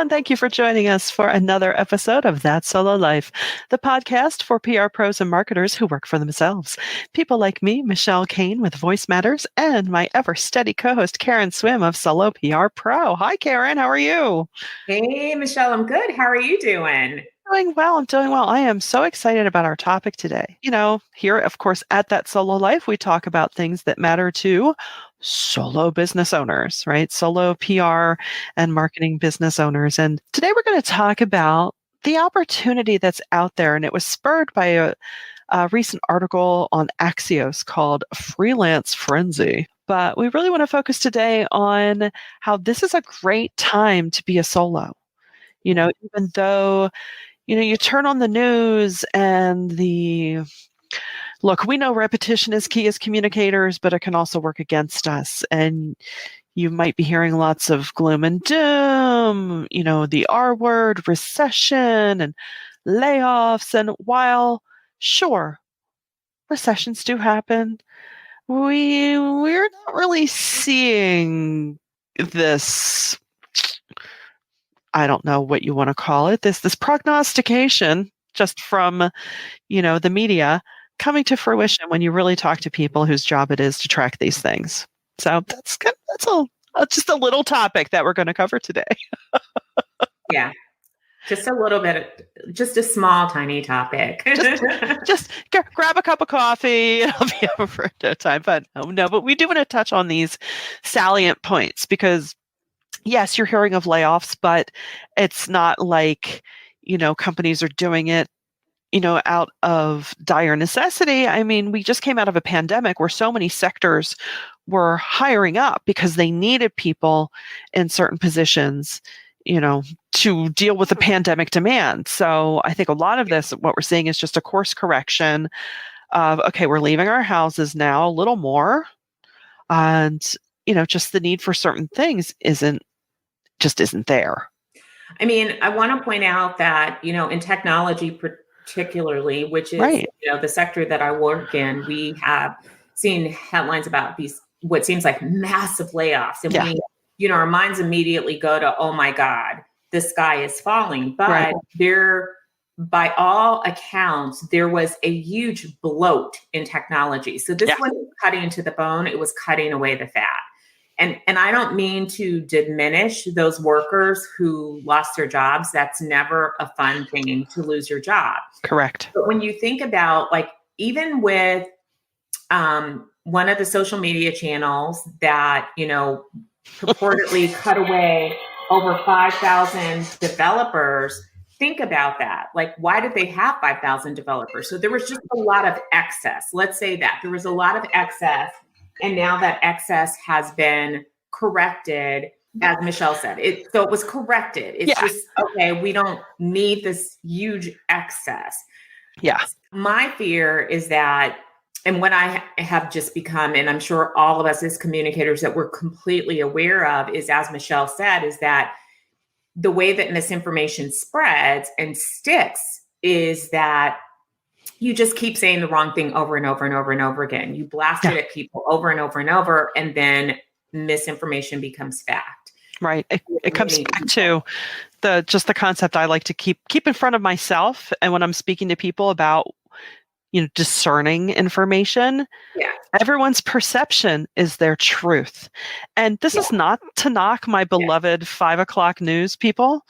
and thank you for joining us for another episode of That Solo Life, the podcast for PR pros and marketers who work for themselves. People like me, Michelle Kane with Voice Matters, and my ever-steady co-host, Karen Swim of Solo PR Pro. Hi, Karen. How are you? Hey, Michelle. I'm good. How are you doing? I'm doing well. I am so excited about our topic today. Here, of course, at That Solo Life, we talk about things that matter to solo business owners, right? Solo PR and marketing business owners. And today we're going to talk about the opportunity that's out there. And it was spurred by a recent article on Axios called Freelance Frenzy. But we really want to focus today on how this is a great time to be a solo. Even though you turn on the news and look, we know repetition is key as communicators, but it can also work against us. And you might be hearing lots of gloom and doom, the R word, recession and layoffs. And while, sure, recessions do happen, we're not really seeing this, I don't know what you want to call it, this prognostication just from, the media coming to fruition when you really talk to people whose job it is to track these things. So that's just a little topic that we're going to cover today. Yeah, just a little bit, just a small, tiny topic. just grab a cup of coffee. I'll be over for no time. But but we do want to touch on these salient points because yes, you're hearing of layoffs, but it's not like, companies are doing it, out of dire necessity. I mean, we just came out of a pandemic where so many sectors were hiring up because they needed people in certain positions, to deal with the pandemic demand. So I think a lot of this, what we're seeing is just a course correction of, okay, we're leaving our houses now a little more. And, just the need for certain things isn't there. I mean, I want to point out that, in technology particularly, which is, right. The sector that I work in, we have seen headlines about these, what seems like massive layoffs. And our minds immediately go to, oh my God, the sky is falling. But by all accounts, there was a huge bloat in technology. So this wasn't cutting into the bone, it was cutting away the fat. And I don't mean to diminish those workers who lost their jobs. That's never a fun thing to lose your job. Correct. But when you think about, like, even with one of the social media channels that, purportedly cut away over 5,000 developers, think about that. Like, why did they have 5,000 developers? So there was just a lot of excess. Let's say that there was a lot of excess. And now that excess has been corrected, as Michelle said, it was corrected. It's just, okay, we don't need this huge excess. Yeah. My fear is that, and what I have just become, and I'm sure all of us as communicators that we're completely aware of, is, as Michelle said, is that the way that misinformation spreads and sticks is that you just keep saying the wrong thing over and over and over and over again. You blast it at people over and over and over, and then misinformation becomes fact. Right. It comes back to the concept I like to keep in front of myself. And when I'm speaking to people about, discerning information, everyone's perception is their truth. And this is not to knock my beloved 5:00 news people,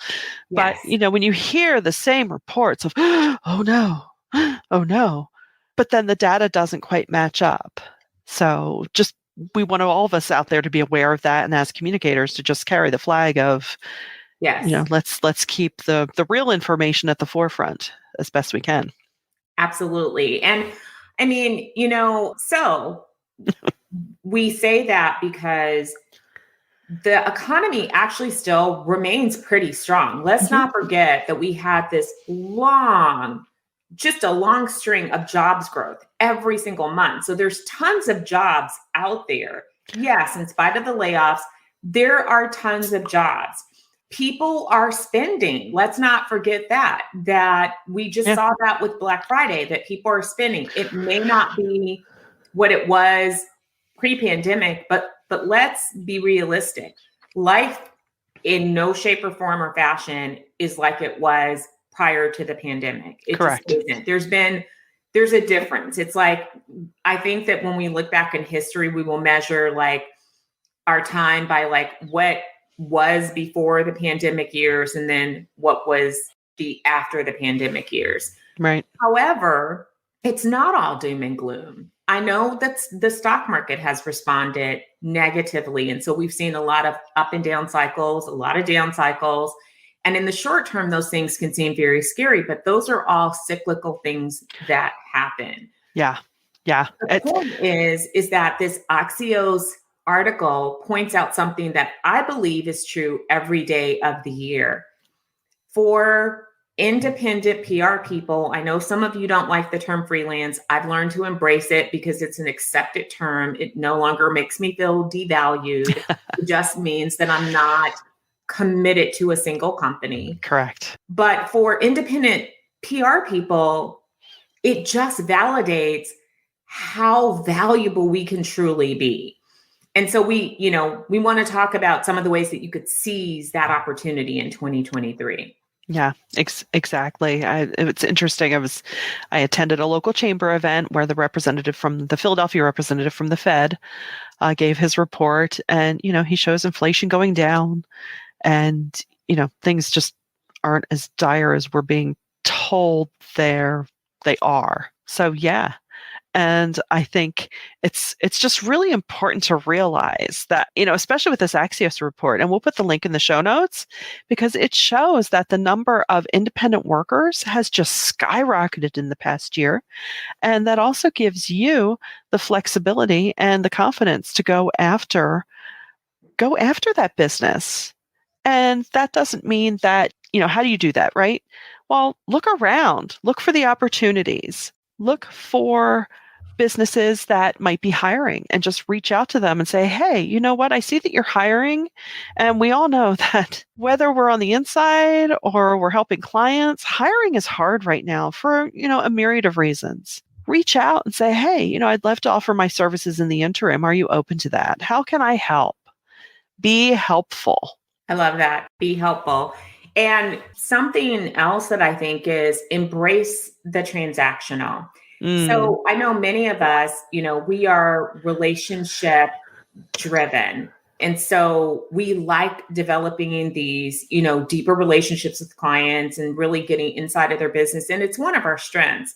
but, when you hear the same reports of, oh no, but then the data doesn't quite match up. So we want all of us out there to be aware of that. And as communicators, to just carry the flag of, let's keep the real information at the forefront as best we can. Absolutely. And I mean, so we say that because the economy actually still remains pretty strong. Let's not forget that we had this just a long string of jobs growth every single month. So there's tons of jobs out there. Yes, in spite of the layoffs, there are tons of jobs. People are spending. Let's not forget that we just saw that with Black Friday, that people are spending. It may not be what it was pre-pandemic, but let's be realistic. Life in no shape or form or fashion is like it was prior to the pandemic. It Correct. just isn't. There's a difference. It's like, I think that when we look back in history, we will measure like our time by like what was before the pandemic years and then what was the after the pandemic years. Right. However, it's not all doom and gloom. I know that the stock market has responded negatively. And so we've seen a lot of up and down cycles, a lot of down cycles. And in the short term, those things can seem very scary, but those are all cyclical things that happen. Yeah. Yeah. The point is that this Axios article points out something that I believe is true every day of the year. For independent PR people, I know some of you don't like the term freelance. I've learned to embrace it because it's an accepted term. It no longer makes me feel devalued. It just means that I'm not committed to a single company. Correct. But for independent PR people, it just validates how valuable we can truly be. And so we want to talk about some of the ways that you could seize that opportunity in 2023. Yeah, exactly. It's interesting. I attended a local chamber event where the Philadelphia representative from the Fed gave his report, and he shows inflation going down, and things just aren't as dire as we're being told they are. So yeah. And I think it's just really important to realize that, especially with this Axios report, and we'll put the link in the show notes, because it shows that the number of independent workers has just skyrocketed in the past year. And that also gives you the flexibility and the confidence to go after that business. And that doesn't mean that, how do you do that, right? Well, look around, look for the opportunities, look for businesses that might be hiring, and just reach out to them and say, hey, you know what? I see that you're hiring. And we all know that whether we're on the inside or we're helping clients, hiring is hard right now for, a myriad of reasons. Reach out and say, hey, I'd love to offer my services in the interim. Are you open to that? How can I help? Be helpful. I love that. Be helpful. And something else that I think is embrace the transactional. So I know many of us, we are relationship driven. And so we like developing these, deeper relationships with clients and really getting inside of their business. And it's one of our strengths.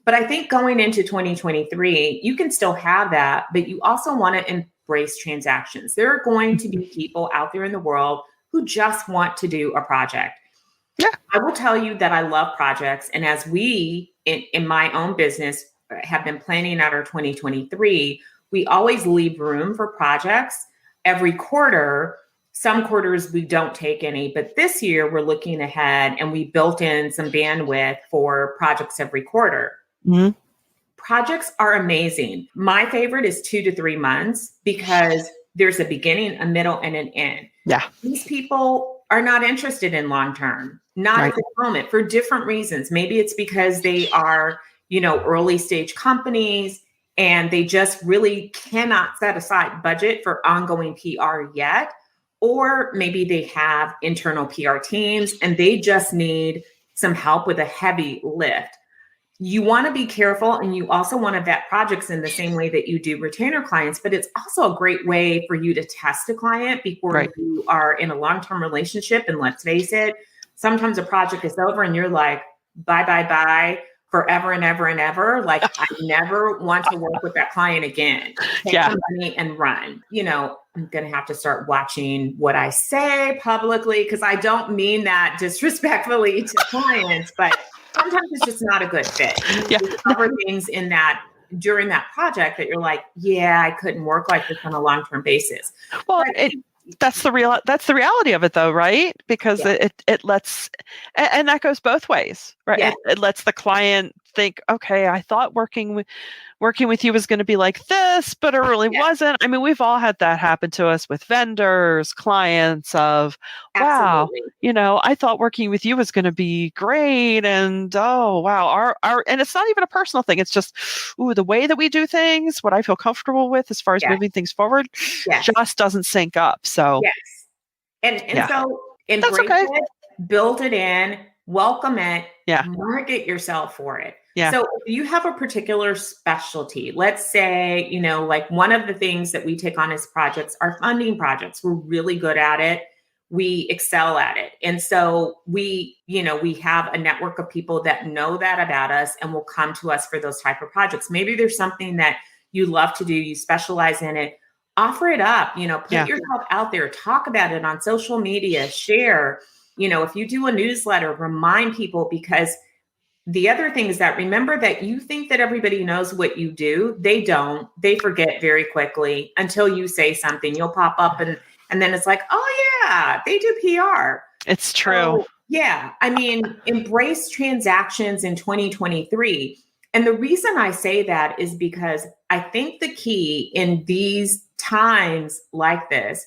But I think going into 2023, you can still have that, but you also want to embrace transactions. There are going to be people out there in the world who just want to do a project. Yeah. I will tell you that I love projects. And as we, in my own business, have been planning out our 2023, we always leave room for projects every quarter. Some quarters we don't take any, but this year we're looking ahead and we built in some bandwidth for projects every quarter. Mm-hmm. Projects are amazing. My favorite is 2 to 3 months because there's a beginning, a middle, and an end. Yeah. These people are not interested in long-term, not at the moment, for different reasons. Maybe it's because they are, early stage companies and they just really cannot set aside budget for ongoing PR yet. Or maybe they have internal PR teams and they just need some help with a heavy lift. You want to be careful, and you also want to vet projects in the same way that you do retainer clients, but it's also a great way for you to test a client before you are in a long-term relationship. And let's face it, sometimes a project is over and you're like, bye, forever and ever and ever. Like, I never want to work with that client again. Take the money and run. I'm going to have to start watching what I say publicly, because I don't mean that disrespectfully to clients, but sometimes it's just not a good fit. You discover things during that project that you're like, yeah, I couldn't work like this on a long-term basis. Well, that's the reality of it, though, right? Because it lets, and that goes both ways, right? Yeah. It lets the client think, okay, I thought working with you was going to be like this, but it really wasn't. I mean, we've all had that happen to us with vendors, clients of, Absolutely. Wow, I thought working with you was going to be great. And oh, wow. And it's not even a personal thing. It's just, the way that we do things, what I feel comfortable with as far as moving things forward, just doesn't sync up. So And Yeah. so That's embrace okay. it, build it in, welcome it, Yeah. market yourself for it. Yeah. So if you have a particular specialty, let's say, like one of the things that we take on as projects are funding projects. We're really good at it. We excel at it. And so we have a network of people that know that about us and will come to us for those type of projects. Maybe there's something that you love to do, you specialize in it, offer it up, put Yeah. yourself out there, talk about it on social media, share, if you do a newsletter, remind people, because the other thing is that remember that you think that everybody knows what you do. They don't. They forget very quickly until you say something. You'll pop up and then it's like, oh yeah, they do PR. It's true. So yeah, I mean, embrace transactions in 2023. And the reason I say that is because I think the key in these times like this,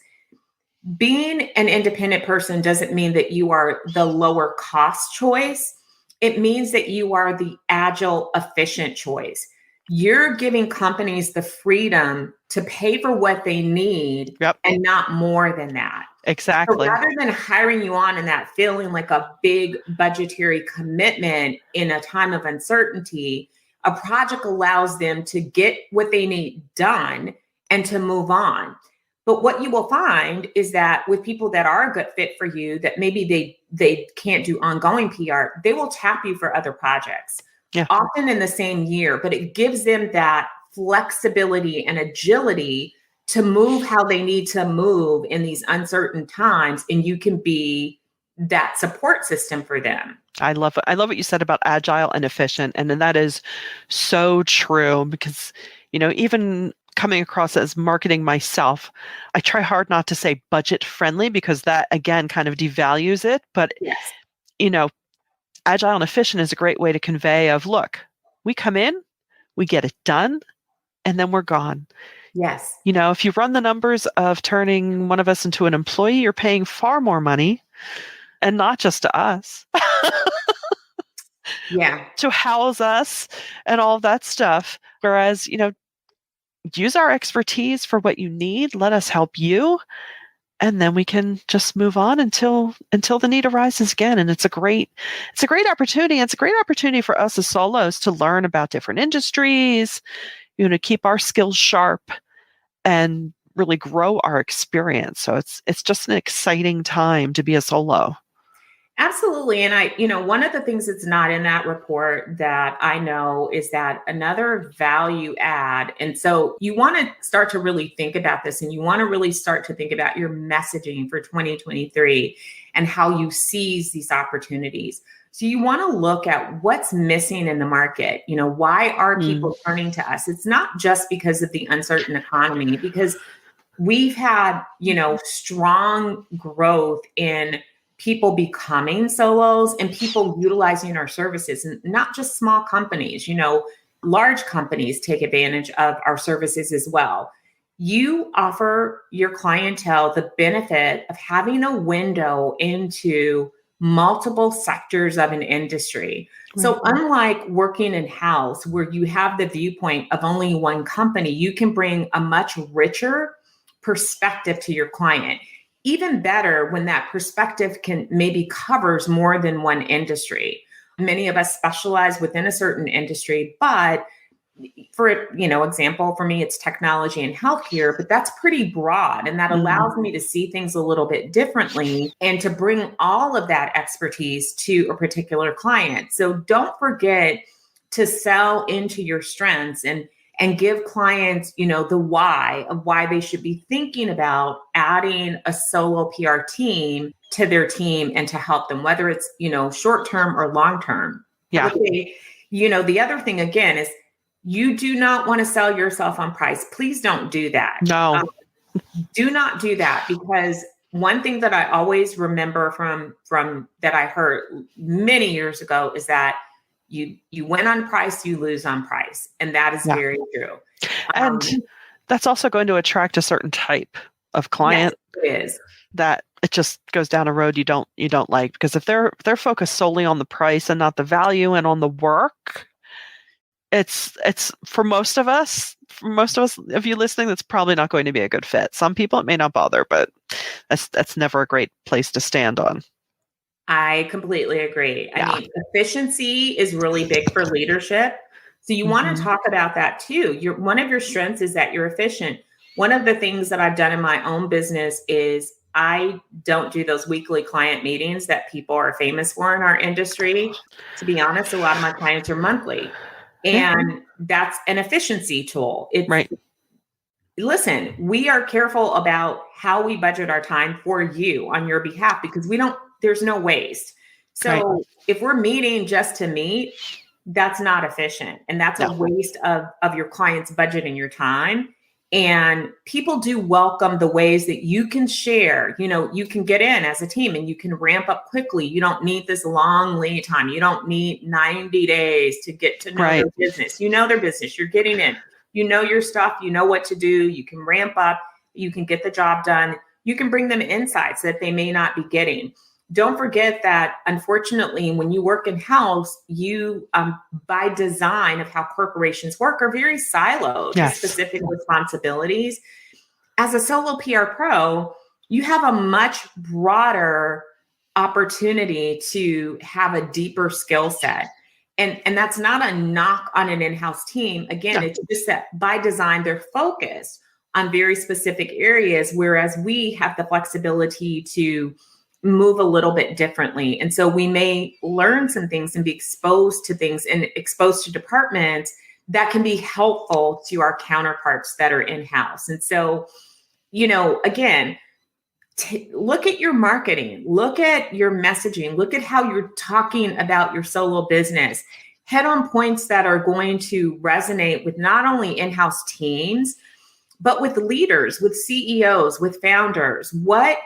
being an independent person doesn't mean that you are the lower cost choice. It means that you are the agile, efficient choice. You're giving companies the freedom to pay for what they need Yep. and not more than that. So Exactly. rather than hiring you on and that feeling like a big budgetary commitment in a time of uncertainty, a project allows them to get what they need done and to move on. But what you will find is that with people that are a good fit for you, that maybe they can't do ongoing PR, they will tap you for other projects, Yeah. often in the same year, but it gives them that flexibility and agility to move how they need to move in these uncertain times. And you can be that support system for them. I love what you said about agile and efficient. And then that is so true because, even coming across as marketing myself, I try hard not to say budget friendly because that again kind of devalues it. But, Yes. agile and efficient is a great way to convey of, look, we come in, we get it done, and then we're gone. Yes. If you run the numbers of turning one of us into an employee, you're paying far more money, and not just to us, Yeah. to house us and all of that stuff. Whereas, use our expertise for what you need. Let us help you. And then we can just move on until the need arises again. And it's a great opportunity. It's a great opportunity for us as solos to learn about different industries, to keep our skills sharp and really grow our experience. So it's just an exciting time to be a solo. Absolutely. And one of the things that's not in that report that I know is that another value add. And so you want to start to really think about this, and you want to really start to think about your messaging for 2023 and how you seize these opportunities. So you want to look at what's missing in the market. Why are people turning to us? It's not just because of the uncertain economy, because we've had, strong growth in people becoming solos and people utilizing our services, and not just small companies, large companies take advantage of our services as well. You offer your clientele the benefit of having a window into multiple sectors of an industry. Right. So unlike working in house where you have the viewpoint of only one company, you can bring a much richer perspective to your client. Even better when that perspective can maybe covers more than one industry. Many of us specialize within a certain industry, but for example, for me, it's technology and healthcare, but that's pretty broad. And that allows me to see things a little bit differently and to bring all of that expertise to a particular client. So don't forget to sell into your strengths and give clients, the why of why they should be thinking about adding a solo PR team to their team and to help them, whether it's, short term or long term. Yeah. The other thing again is you do not want to sell yourself on price. Please don't do that. No. Do not do that, because one thing that I always remember from that I heard many years ago is that you win on price, you lose on price. And that is very true. And that's also going to attract a certain type of client. Yes, it is. That it just goes down a road you don't like, because if they're focused solely on the price and not the value and on the work, it's for most of us, if you listening, that's probably not going to be a good fit. Some people it may not bother, but that's never a great place to stand on. I completely agree. I Yeah. mean, efficiency is really big for leadership. So you want to Mhm. talk about that too. One of your strengths is that you're efficient. One of the things that I've done in my own business is I don't do those weekly client meetings that people are famous for in our industry. To be honest, a lot of my clients are monthly. Yeah. And that's an efficiency tool. It's Right. Listen, we are careful about how we budget our time for you on your behalf because there's no waste. Right. So if we're meeting just to meet, that's not efficient. And that's a No. waste of your client's budget and your time. And people do welcome the ways that you can share. You can get in as a team and you can ramp up quickly. You don't need this long lead time. You don't need 90 days to get to know Right. their business. You know their business. You're getting in. You know your stuff. You know what to do. You can ramp up. You can get the job done. You can bring them insights that they may not be getting. Don't forget that, unfortunately, when you work in house, you, by design of how corporations work, are very siloed to Yes. specific responsibilities. As a solo PR pro, you have a much broader opportunity to have a deeper skill set. And that's not a knock on an in-house team. Again, No. it's just that by design, they're focused on very specific areas, whereas we have the flexibility to move a little bit differently. And so we may learn some things and be exposed to things and exposed to departments that can be helpful to our counterparts that are in-house. And so, again, look at your marketing, look at your messaging, look at how you're talking about your solo business. Head on points that are going to resonate with not only in-house teams, but with leaders, with CEOs, with founders. What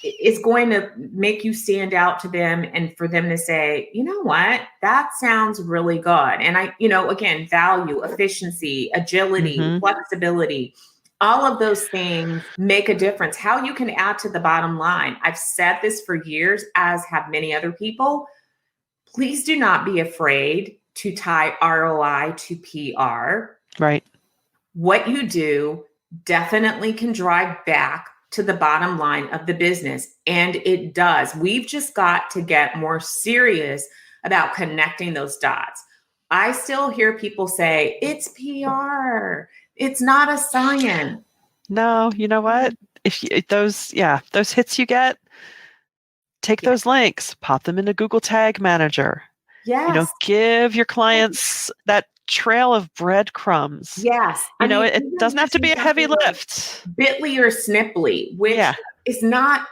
is going to make you stand out to them and for them to say, you know what, that sounds really good. And again, value, efficiency, agility, Mhm. flexibility, all of those things make a difference. How you can add to the bottom line. I've said this for years, as have many other people. Please do not be afraid to tie ROI to PR. Right. What you do definitely can drive back to the bottom line of the business. And it does. We've just got to get more serious about connecting those dots. I still hear people say, it's PR. It's not a science. No, you know what? If those hits you get, take Yeah. those links, pop them into Google Tag Manager. Yes. Give your clients that trail of breadcrumbs. Yes. It doesn't have to be a heavy lift. Bitly or Sniply, which is not,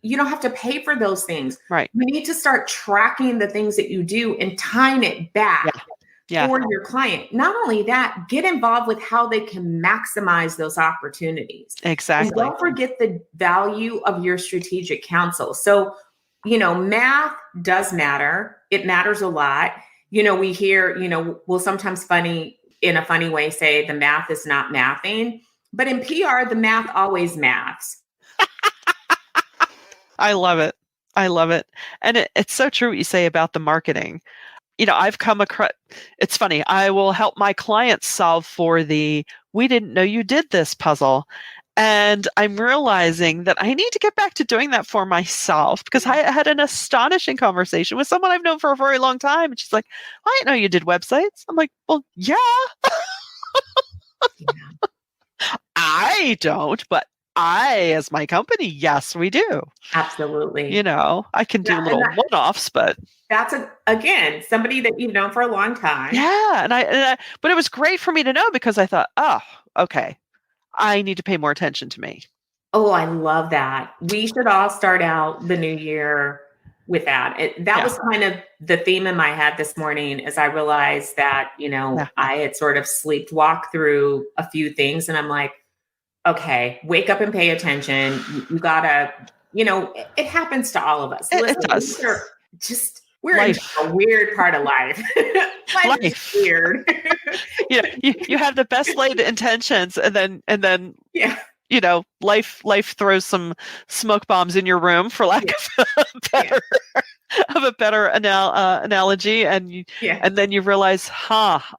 you don't have to pay for those things. Right. We need to start tracking the things that you do and tying it back for your client. Not only that, get involved with how they can maximize those opportunities. Exactly. And don't forget the value of your strategic counsel. So, math does matter. It matters a lot. We hear, we'll sometimes in a funny way say the math is not mathing, but in PR, the math always maths. I love it. I love it. And it's so true what you say about the marketing. I've come across, it's funny, I will help my clients solve for the, we didn't know you did this puzzle. And I'm realizing that I need to get back to doing that for myself because I had an astonishing conversation with someone I've known for a very long time. And she's like, I didn't know you did websites. I'm like, well, yeah. I don't, but as my company, yes, we do. Absolutely. I can do little one-offs, but that's again, somebody that you've known for a long time. Yeah. But it was great for me to know because I thought, oh, okay, I need to pay more attention to me. Oh, I love that. We should all start out the new year with that. That was kind of the theme in my head this morning as I realized that, I had sort of sleepwalked through a few things and I'm like, okay, wake up and pay attention. You gotta, it happens to all of us. It does. We're in a weird part of life. Life is weird. You have the best laid intentions and then life throws some smoke bombs in your room, for lack of better. of a better analogy, Yeah. and then you realize,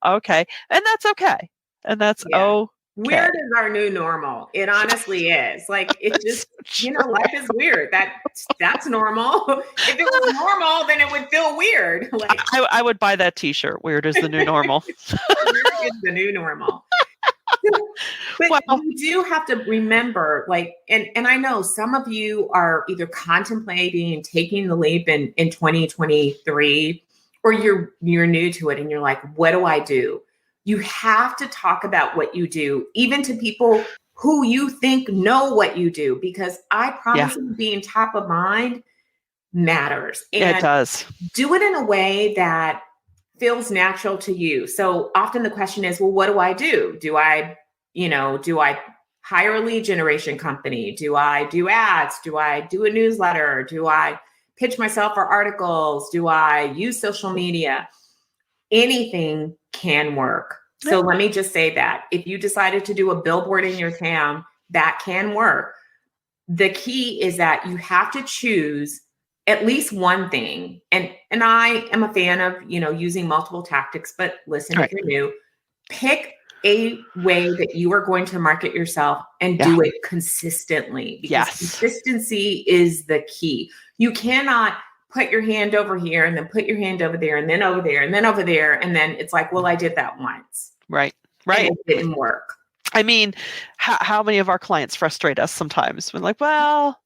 okay, and that's okay, and that's Yeah. okay. Weird is our new normal. It honestly is. Like it's That's just, so true. life is weird. That's normal. If it was normal, then it would feel weird. Like I would buy that T-shirt. Weird is the new normal. weird is the new normal. But Well, you do have to remember, like, and I know some of you are either contemplating taking the leap in 2023, or you're new to it and you're like, what do I do? You have to talk about what you do, even to people who you think know what you do, because I yeah, promise you, being top of mind matters. yeah, it And does. do it in a way that feels natural to you. So often the question is, well, what do I do? Do I hire a lead generation company? Do I do ads? Do I do a newsletter? Do I pitch myself for articles? Do I use social media? Anything can work. So let me just say that if you decided to do a billboard in your town, that can work. The key is that you have to choose at least one thing. And I am a fan of, using multiple tactics, but listen, if Right. you're new, pick a way that you are going to market yourself and Yeah. do it consistently, because Yes. consistency is the key. You cannot put your hand over here and then put your hand over there and then over there and then over there. And then it's like, well, I did that once. Right. And Right. it didn't work. I mean, how many of our clients frustrate us sometimes? We're like, well,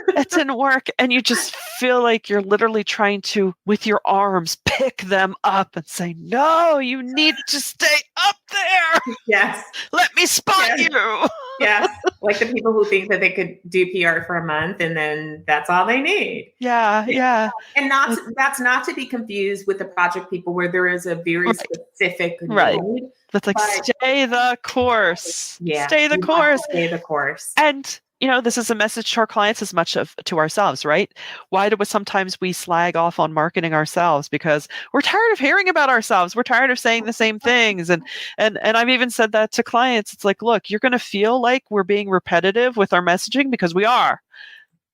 it didn't work. And you just feel like you're literally trying to, with your arms, pick them up and say, no, you need to stay up there. Yes. Let me spot you. Yes. Like the people who think that they could do PR for a month and then that's all they need. Yeah. Yeah. And that's not to be confused with the project people, where there is a very specific need. That's like, stay the course. Yeah. Stay the course. Stay the course. And this is a message to our clients as much to ourselves, right? Why do we sometimes slag off on marketing ourselves? Because we're tired of hearing about ourselves. We're tired of saying the same things. And I've even said that to clients. It's like, look, you're going to feel like we're being repetitive with our messaging, because we are.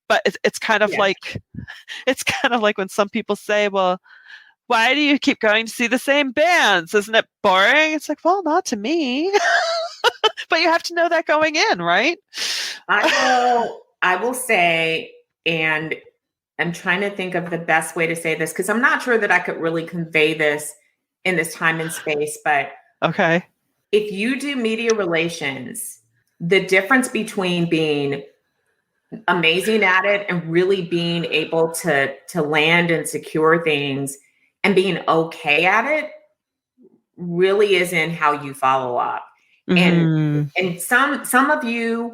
But it's kind of like, when some people say, well, why do you keep going to see the same bands? Isn't it boring? It's like, well, not to me. But you have to know that going in, right? I will say, and I'm trying to think of the best way to say this, because I'm not sure that I could really convey this in this time and space, but okay. If you do media relations, the difference between being amazing at it and really being able to land and secure things and being okay at it really is in how you follow up. Mm-hmm. And some of you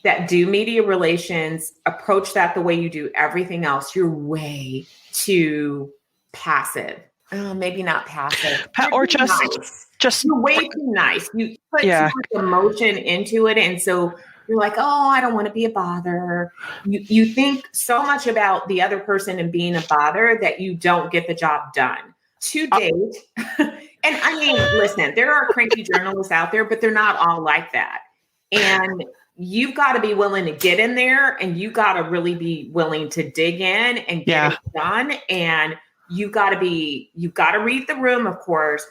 that do media relations approach that the way you do everything else. You're way too passive. Maybe not passive, or just you're way too nice. You put too much emotion into it, and so you're like, oh, I don't want to be a bother. You think so much about the other person and being a bother that you don't get the job done. To date, and I mean, listen, there are cranky journalists out there, but they're not all like that. And you've got to be willing to get in there, and you got to really be willing to dig in and get it done. And you've got to read the room, of course,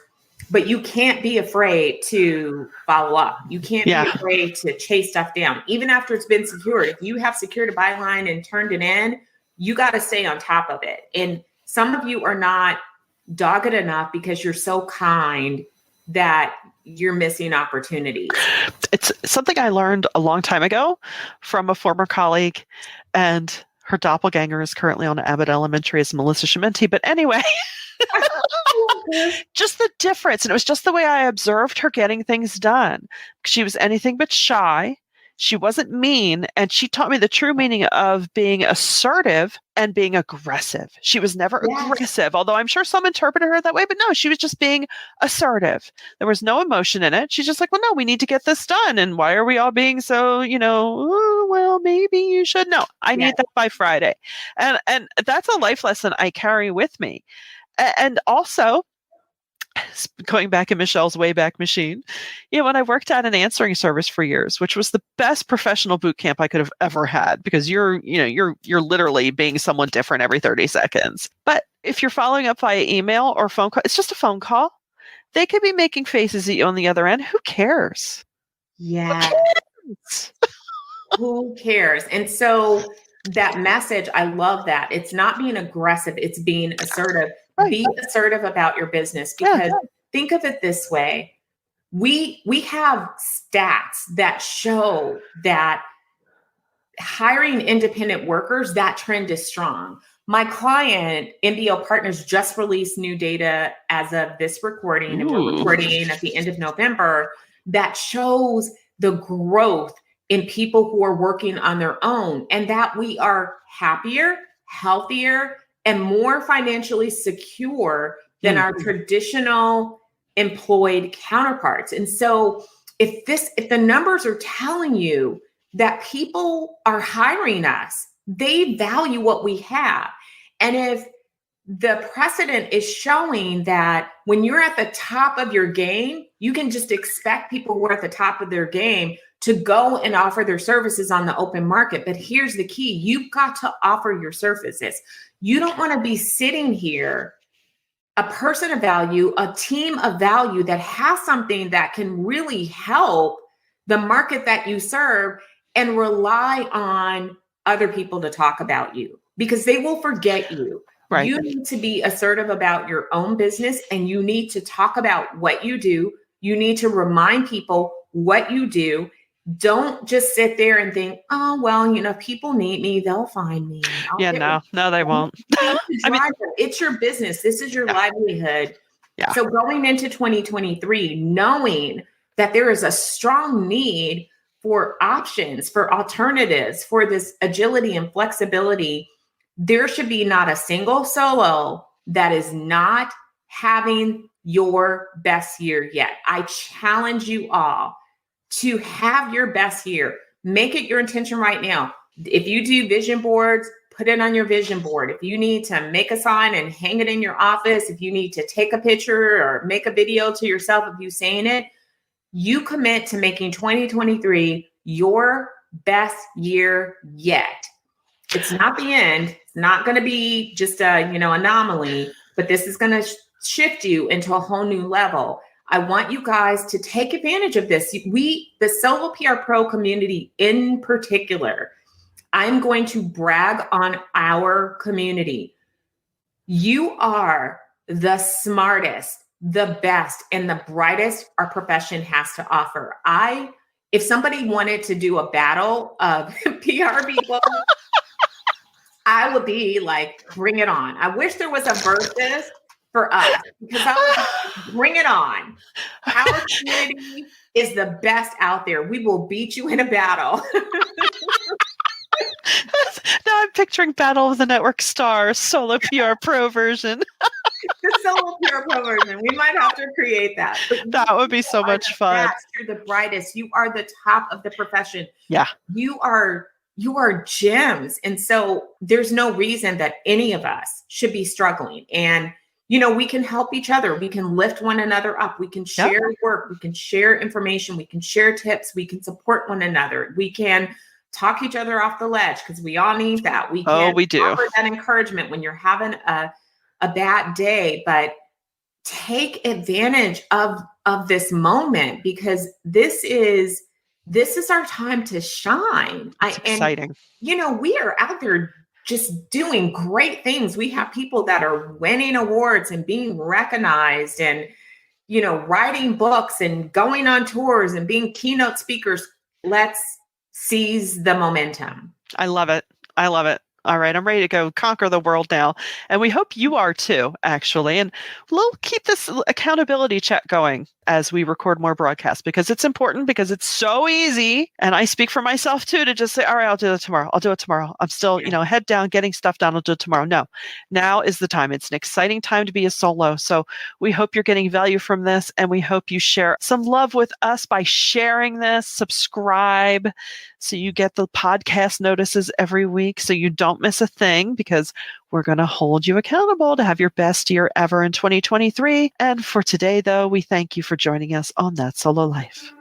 but you can't be afraid to follow up. You can't be afraid to chase stuff down, even after it's been secured. If you have secured a byline and turned it in, you got to stay on top of it. And some of you are not dogged enough because you're so kind that you're missing opportunities. It's something I learned a long time ago from a former colleague, and her doppelganger is currently on Abbott Elementary as Melissa Schimenti. But anyway, just the difference. And it was just the way I observed her getting things done. She was anything but shy. She wasn't mean. And she taught me the true meaning of being assertive and being aggressive. She was never aggressive, although I'm sure some interpreted her that way. But no, she was just being assertive. There was no emotion in it. She's just like, well, no, we need to get this done. And why are we all being so, well, maybe you should. No, I need that by Friday. And that's a life lesson I carry with me. And also, going back in Michelle's Wayback Machine, when I worked at an answering service for years, which was the best professional boot camp I could have ever had, because you're literally being someone different every 30 seconds. But if you're following up via email or phone call, it's just a phone call. They could be making faces at you on the other end. Who cares? Yeah. Who cares? And so that message, I love that. It's not being aggressive, it's being assertive. Right. Be assertive about your business, because think of it this way. We have stats that show that hiring independent workers, that trend is strong. My client, MBO Partners, just released new data as of this recording, and we're recording at the end of November, that shows the growth in people who are working on their own, and that we are happier, healthier, and more financially secure than our traditional employed counterparts. And so if the numbers are telling you that people are hiring us, they value what we have. And if the precedent is showing that when you're at the top of your game, you can just expect people who are at the top of their game to go and offer their services on the open market. But here's the key. You've got to offer your services. You don't want to be sitting here, a person of value, a team of value that has something that can really help the market that you serve, and rely on other people to talk about you, because they will forget you. Right. You need to be assertive about your own business, and you need to talk about what you do. You need to remind people what you do. Don't just sit there and think, oh, well, if people need me, they'll find me. No, they won't. It's your business. This is your livelihood. Yeah. So going into 2023, knowing that there is a strong need for options, for alternatives, for this agility and flexibility, there should be not a single solo that is not having your best year yet. I challenge you all to have your best year. Make it your intention right now. If you do vision boards, put it on your vision board. If you need to make a sign and hang it in your office, if you need to take a picture or make a video to yourself of you saying it, you commit to making 2023 your best year yet. It's not the end. It's not going to be just a, anomaly, but this is going to shift you into a whole new level. I want you guys to take advantage of this. The Solo PR Pro community in particular, I'm going to brag on our community. You are the smartest, the best, and the brightest our profession has to offer. If somebody wanted to do a battle of PR people, I would be like, bring it on. I wish there was a versus for us, because I was like, bring it on. Our community is the best out there. We will beat you in a battle. Now I'm picturing Battle of the Network Stars, Solo PR Pro version. The Solo PR Pro version. We might have to create that. That would be so much fun. You're the brightest. You are the top of the profession. Yeah. You are gems. And so there's no reason that any of us should be struggling. And, we can help each other. We can lift one another up. We can share work. We can share information. We can share tips. We can support one another. We can talk each other off the ledge, because we all need that. We do offer that encouragement when you're having a bad day, but take advantage of this moment, because this is our time to shine. It's exciting. We are out there just doing great things. We have people that are winning awards and being recognized, and, writing books and going on tours and being keynote speakers. Let's seize the momentum. I love it. All right, I'm ready to go conquer the world now. And we hope you are too, actually. And we'll keep this accountability chat going as we record more broadcasts, because it's important, because it's so easy. And I speak for myself too, to just say, all right, I'll do it tomorrow. I'm still, head down, getting stuff done. I'll do it tomorrow. No, now is the time. It's an exciting time to be a solo. So we hope you're getting value from this, and we hope you share some love with us by sharing this, subscribe, so you get the podcast notices every week, so you don't miss a thing, because We're going to hold you accountable to have your best year ever in 2023. And for today, though, we thank you for joining us on That Solo Life.